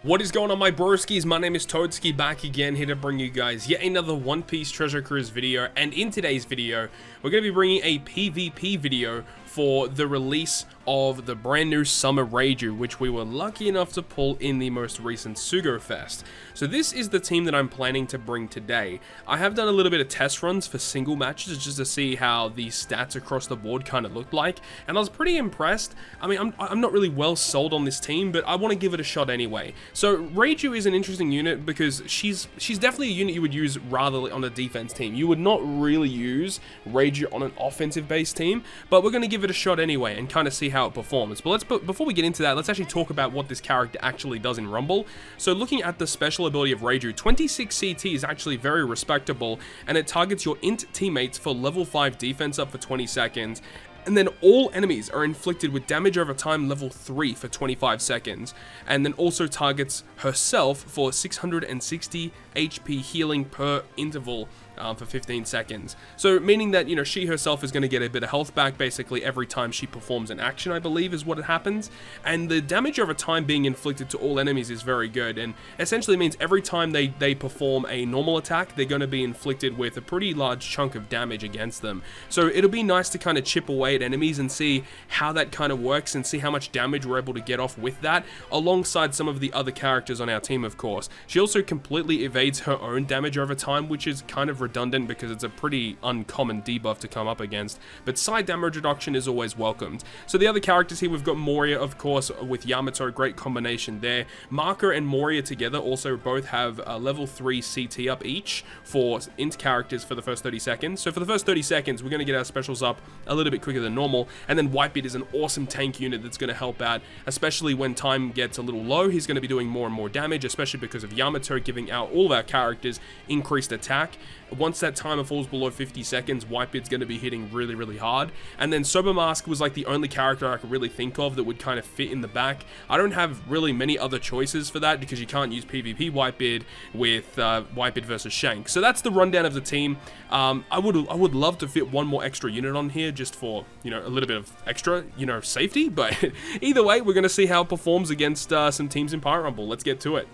What is going on, my broskiis? My name is Toadskii, back again, here to bring you guys yet another One Piece Treasure Cruise video. And in today's video, we're going to be bringing a PvP video for the release of the brand new Summer Reiju, which we were lucky enough to pull in the most recent Sugo Fest. So this is the team that I'm planning to bring today. I have done a little bit of test runs for single matches just to see how the stats across the board kind of looked like, and I was pretty impressed. I mean, I'm not really well sold on this team, but I want to give it a shot anyway. So Reiju is an interesting unit because she's definitely a unit you would use rather on a defense team. You would not really use Reiju on an offensive based team, but we're going to give it a shot anyway and kind of see how it performs. But before we get into that, let's actually talk about what this character actually does in Rumble. So looking at the special ability of Reiju, 26 CT is actually very respectable, and it targets your int teammates for level 5 defense up for 20 seconds. And then all enemies are inflicted with damage over time level 3 for 25 seconds. And then also targets herself for 660 HP healing per interval for 15 seconds. So meaning that, you know, she herself is going to get a bit of health back basically every time she performs an action, I believe is what it happens. And the damage over time being inflicted to all enemies is very good, and essentially means every time they perform a normal attack, they're going to be inflicted with a pretty large chunk of damage against them. So it'll be nice to kind of chip away at enemies and see how that kind of works and see how much damage we're able to get off with that, alongside some of the other characters on our team, of course. She also completely evades her own damage over time, which is kind of redundant because it's a pretty uncommon debuff to come up against, but side damage reduction is always welcomed. So the other characters here, we've got Moria, of course, with Yamato, great combination there. Marker and Moria together also both have level 3 CT up each for int characters for the first 30 seconds. So for the first 30 seconds, we're going to get our specials up a little bit quicker than normal, and then Whitebeard is an awesome tank unit that's going to help out, especially when time gets a little low. He's going to be doing more and more damage, especially because of Yamato giving out all of our characters increased attack. Once that timer falls below 50 seconds, Whitebeard's going to be hitting really, really hard. And then Sober Mask was like the only character I could really think of that would kind of fit in the back. I don't have really many other choices for that because you can't use PvP Whitebeard with Whitebeard versus Shank. So that's the rundown of the team. I would love to fit one more extra unit on here just for, you know, a little bit of extra, you know, safety. But either way, we're going to see how it performs against some teams in Pirate Rumble. Let's get to it.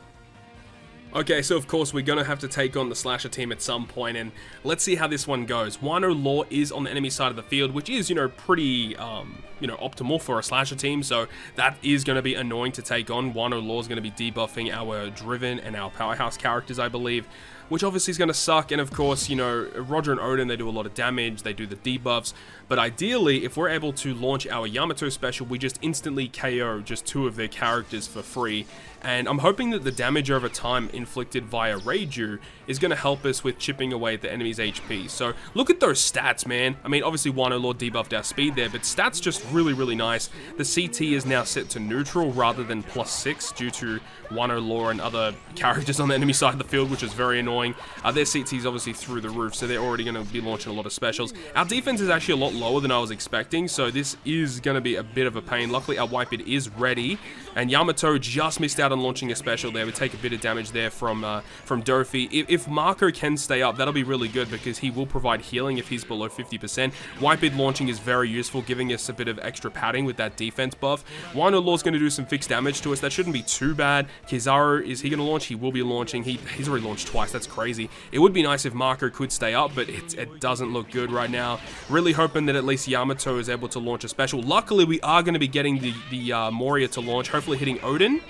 Okay, so of course we're going to have to take on the Slasher team at some point, and let's see how this one goes. Wano Law is on the enemy side of the field, which is, you know, pretty, optimal for a Slasher team, so that is going to be annoying to take on. Wano Law is going to be debuffing our Driven and our Powerhouse characters, I believe, which obviously is going to suck. And of course, you know, Roger and Odin, they do a lot of damage, they do the debuffs, but ideally, if we're able to launch our Yamato special, we just instantly KO just 2 of their characters for free. And I'm hoping that the damage over time inflicted via Reiju is going to help us with chipping away at the enemy's HP. So look at those stats, man. I mean, obviously Wano Law debuffed our speed there, but stats just really, really nice. The CT is now set to neutral rather than +6 due to Wano Law and other characters on the enemy side of the field, which is very annoying. Their CT is obviously through the roof, so they're already going to be launching a lot of specials. Our defense is actually a lot lower than I was expecting, so this is going to be a bit of a pain. Luckily, our Whitebeard is ready, and Yamato just missed out on launching a special there. We take a bit of damage there from Dofi. If Marco can stay up, that'll be really good because he will provide healing if he's below 50%. Whitebeard launching is very useful, giving us a bit of extra padding with that defense buff. Wano Law's going to do some fixed damage to us. That shouldn't be too bad. Kizaru, is he going to launch? He will be launching. He's already launched twice. That's crazy. It would be nice if Marco could stay up, but it doesn't look good right now. Really hoping that at least Yamato is able to launch a special. Luckily, we are going to be getting the Moria to launch, hopefully hitting Odin.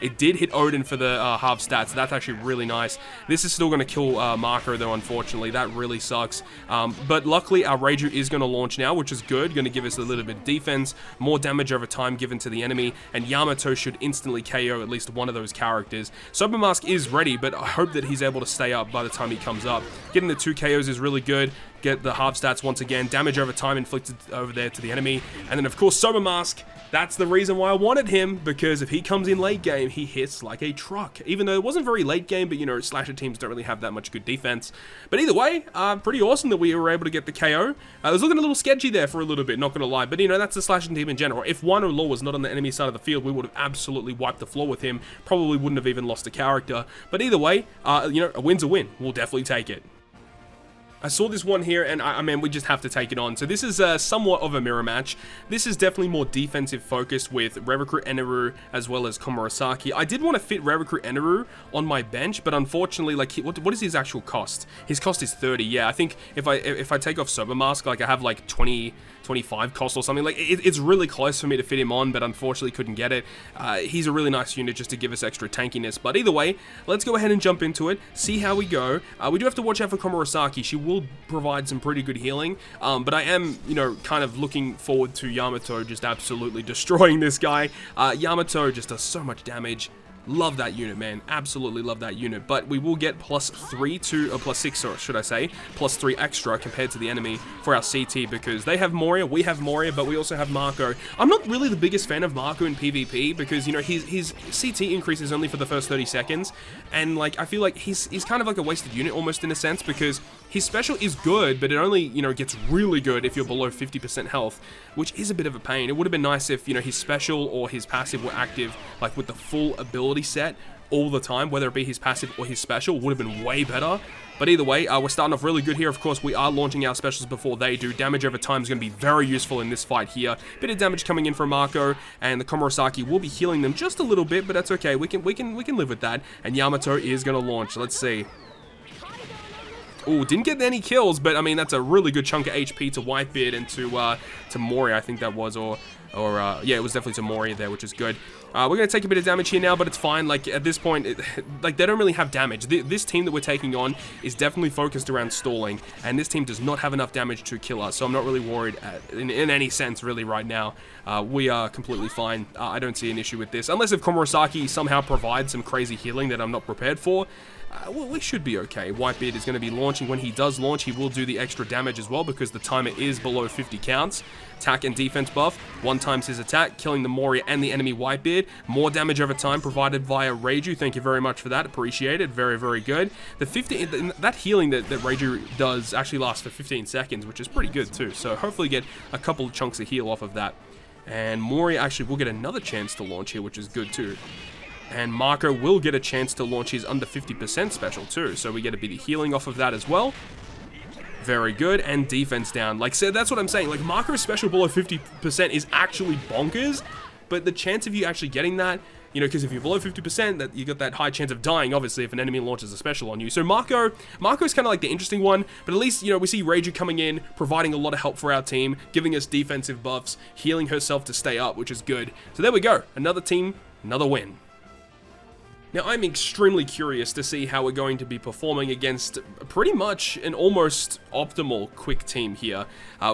It did hit Odin for the half stats, so that's actually really nice. This is still going to kill Marco, though, unfortunately. That really sucks. But luckily, our Reiju is going to launch now, which is good. Going to give us a little bit of defense, more damage over time given to the enemy, and Yamato should instantly KO at least one of those characters. Sober Mask is ready, but I hope that he's able to stay up by the time he comes up. Getting the 2 KOs is really good. Get the half stats once again, damage over time inflicted over there to the enemy, and then of course Sober Mask. That's the reason why I wanted him, because if he comes in late game, he hits like a truck. Even though it wasn't very late game, but you know, Slasher teams don't really have that much good defense. But either way, pretty awesome that we were able to get the KO. It was looking a little sketchy there for a little bit, not gonna lie, but you know, that's the Slasher team in general. If Wano Law was not on the enemy side of the field, we would have absolutely wiped the floor with him. Probably wouldn't have even lost a character. But either way, you know, a win's a win. We'll definitely take it. I saw this one here, and I mean, we just have to take it on. So this is somewhat of a mirror match. This is definitely more defensive focused with Rerecruit Eneru as well as Komurasaki. I did want to fit Rerecruit Eneru on my bench, but unfortunately, like, what is his actual cost? His cost is 30. Yeah, I think if I take off Sober Mask, like, I have like 25 cost or something. Like, it's really close for me to fit him on, but unfortunately couldn't get it. He's a really nice unit just to give us extra tankiness. But either way, let's go ahead and jump into it, see how we go. We do have to watch out for Komurasaki. She will provide some pretty good healing, but I am, you know, kind of looking forward to Yamato just absolutely destroying this guy. Yamato just does so much damage. Love that unit, man. Absolutely love that unit. But we will get +3 to, or +6, or should I say, +3 extra compared to the enemy for our CT, because they have Moria, we have Moria, but we also have Marco. I'm not really the biggest fan of Marco in PvP because, you know, his CT increase is only for the first 30 seconds, and, like, I feel like he's kind of like a wasted unit almost in a sense, because his special is good, but it only, you know, gets really good if you're below 50% health, which is a bit of a pain. It would have been nice if, you know, his special or his passive were active, like, with the full ability set all the time, whether it be his passive or his special. Would have been way better. But either way, we're starting off really good here. Of course, we are launching our specials before they do. Damage over time is going to be very useful in this fight here. Bit of damage coming in from Marco, and the Komurasaki will be healing them just a little bit, but that's okay. We can live with that. And Yamato is going to launch. Let's see. Oh, didn't get any kills, but I mean, that's a really good chunk of HP to Whitebeard and to Mori, I think that was, or yeah, it was definitely to Mori there, which is good. We're going to take a bit of damage here now, but it's fine. Like, at this point, like, they don't really have damage. This team that we're taking on is definitely focused around stalling, and this team does not have enough damage to kill us, so I'm not really worried in any sense, really, right now. We are completely fine. I don't see an issue with this, unless if Komurasaki somehow provides some crazy healing that I'm not prepared for. Well, we should be okay. Whitebeard is going to be launching. When he does launch, he will do the extra damage as well, because the timer is below 50 counts. Attack and defense buff. 1 times his attack, killing the Moria and the enemy Whitebeard. More damage over time provided via Reiju. Thank you very much for that. Appreciate it. Very, very good. That healing that Reiju does actually lasts for 15 seconds, which is pretty good too. So hopefully get a couple of chunks of heal off of that. And Moria actually will get another chance to launch here, which is good too. And Marco will get a chance to launch his under 50% special too, so we get a bit of healing off of that as well. Very good, and defense down. Like, so that's what I'm saying. Like, Marco's special below 50% is actually bonkers, but the chance of you actually getting that, you know, because if you're below 50%, that you got that high chance of dying, obviously, if an enemy launches a special on you. So Marco's kind of like the interesting one, but at least, you know, we see Reiju coming in, providing a lot of help for our team, giving us defensive buffs, healing herself to stay up, which is good. So there we go. Another team, another win. Now, I'm extremely curious to see how we're going to be performing against pretty much an almost optimal quick team here.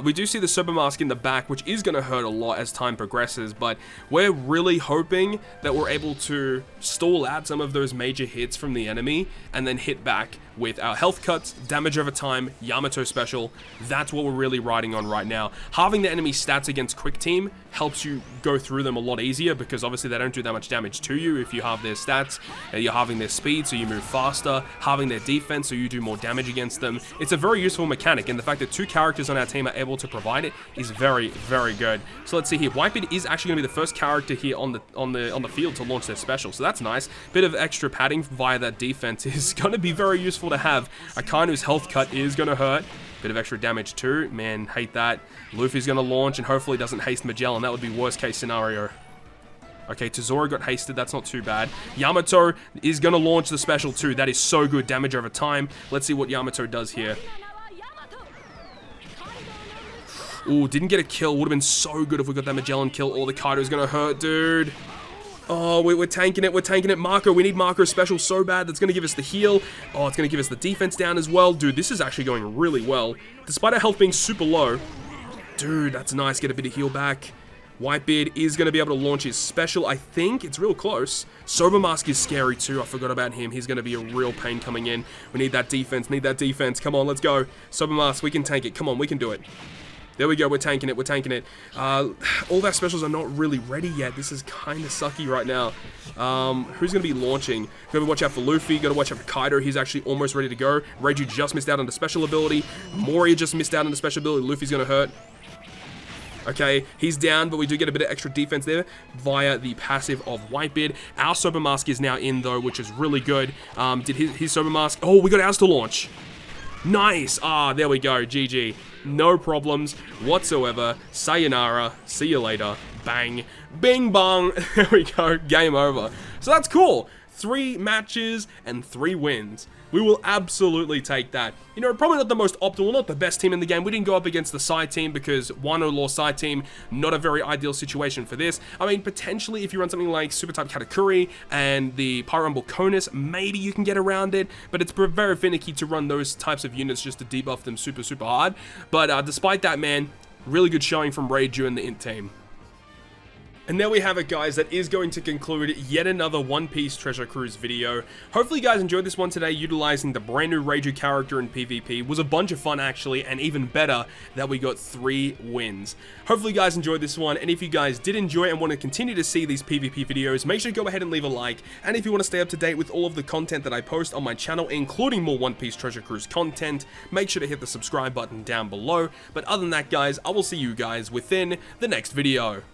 We do see the Sober Mask in the back, which is going to hurt a lot as time progresses, but we're really hoping that we're able to stall out some of those major hits from the enemy and then hit back with our health cuts, damage over time, Yamato special. That's what we're really riding on right now. Halving the enemy stats against quick team helps you go through them a lot easier, because obviously they don't do that much damage to you if you halve their stats. You're halving their speed, so you move faster, halving their defense, so you do more damage against them. It's a very useful mechanic, and the fact that 2 characters on our team are able to provide it is very, very good. So let's see here. Whitebeard is actually going to be the first character here on the field to launch their special, so that's nice. Bit of extra padding via that defense is going to be very useful to have. Akanu's health cut is going to hurt. Bit of extra damage too. Man, hate that. Luffy's going to launch and hopefully doesn't haste Magellan. That would be worst case scenario. Okay, Tezora got hasted. That's not too bad. Yamato is going to launch the special too. That is so good. Damage over time. Let's see what Yamato does here. Ooh, didn't get a kill. Would have been so good if we got that Magellan kill. Or the Kaido's going to hurt, dude. Oh, we're tanking it. We're tanking it. Marco, we need Marco's special so bad. That's going to give us the heal. Oh, it's going to give us the defense down as well. Dude, this is actually going really well. Despite our health being super low. Dude, that's nice. Get a bit of heal back. Whitebeard is going to be able to launch his special, I think. It's real close. Sober Mask is scary too. I forgot about him. He's going to be a real pain coming in. We need that defense. Need that defense. Come on, let's go. Sober Mask, we can tank it. Come on, we can do it. There we go. We're tanking it. We're tanking it. All of our specials are not really ready yet. This is kind of sucky right now. Who's going to be launching? Got to watch out for Luffy. Got to watch out for Kaido. He's actually almost ready to go. Reiju just missed out on the special ability. Moria just missed out on the special ability. Luffy's going to hurt. Okay, he's down, but we do get a bit of extra defense there via the passive of Whitebeard. Our Sober Mask is now in, though, which is really good. Did his Sober Mask... Oh, we got ours to launch. Nice. Ah, there we go. GG. No problems whatsoever. Sayonara. See you later. Bang. Bing bong. There we go. Game over. So that's cool. 3 matches and 3 wins. We will absolutely take that. You know, probably not the most optimal, not the best team in the game. We didn't go up against the side team because 1-0 lost side team, not a very ideal situation for this. I mean, potentially if you run something like Super Type Katakuri and the Pyro Rumble Conus, maybe you can get around it, but it's very finicky to run those types of units just to debuff them super hard. But despite that, man, really good showing from Reiju and the Int team. And there we have it, guys. That is going to conclude yet another One Piece Treasure Cruise video. Hopefully you guys enjoyed this one today, utilizing the brand new Reiju character in PvP. It was a bunch of fun, actually, and even better that we got 3 wins. Hopefully you guys enjoyed this one, and if you guys did enjoy and want to continue to see these PvP videos, make sure to go ahead and leave a like. And if you want to stay up to date with all of the content that I post on my channel, including more One Piece Treasure Cruise content, make sure to hit the subscribe button down below. But other than that, guys, I will see you guys within the next video.